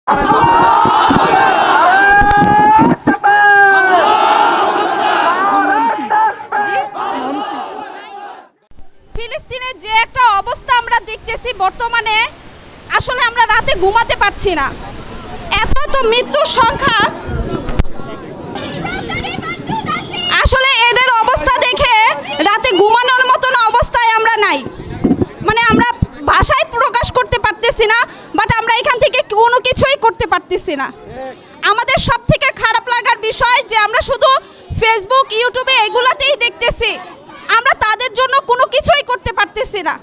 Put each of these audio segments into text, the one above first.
ফিলিস্তিনের যে একটা অবস্থা আমরা দেখতেছি বর্তমানে, আসলে আমরা রাতে ঘুমাতে পারছি না। এত তো মৃত্যুর সংখ্যা, আসলে এদের অবস্থা দেখে রাতে ঘুমানোর মতন অবস্থায় আমরা নাই। মানে আমরা ভাষায় প্রকাশ করতে পারতেছি না, বাট আমরা এখান থেকে কোনো কিছুই করতে পারতেছি না। আমাদের সব থেকে খারাপ লাগার বিষয় যে আমরা শুধু ফেসবুক, ইউটিউবে এগুলাতেই দেখতেছি, আমরা তাদের জন্য কোনো কিছুই করতে পারতেছি না।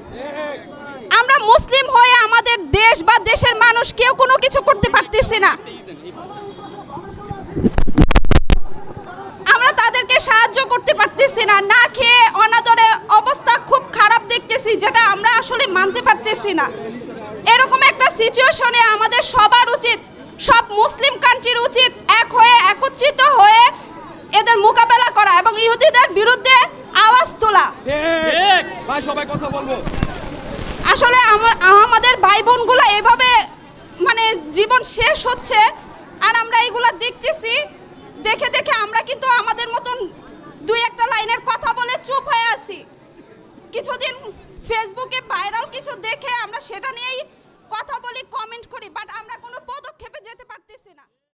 আমরা মুসলিম হয়ে আমাদের দেশ বা দেশের মানুষ কেউ কোনো কিছু করতে পারতেছি না। আমরা তাদেরকে সাহায্য করতে পারতেছি না, না খেয়ে অনাদরে অবস্থা খুব খারাপ দেখতেছি, যেটা আমরা আসলে মানতে পারতেছি না। এরকম একটা সিচুয়েশনে আমাদের সবার উচিত, সব মুসলিম কান্ট্রির উচিত এক হয়ে একত্রিত হয়ে এদের মোকাবেলা করা এবং ইহুদিদের বিরুদ্ধে আওয়াজ তোলা। ভাই সবাই কথা বলবো। আসলে আমাদের ভাই বোনগুলো এভাবে মানে জীবন শেষ হচ্ছে, আর আমরা এগুলা দেখতেছি। দেখে দেখে আমরা কিন্তু আমাদের মতন দুই একটা লাইনের কথা বলে চুপ হয়ে আছি। কিছুদিন ফেসবুকে ভাইরাল কিছু দেখে আমরা সেটা নিয়েই কথা বলি, কমেন্ট করি, বাট আমরা কোনো পদক্ষেপে যেতে পারতেছি না।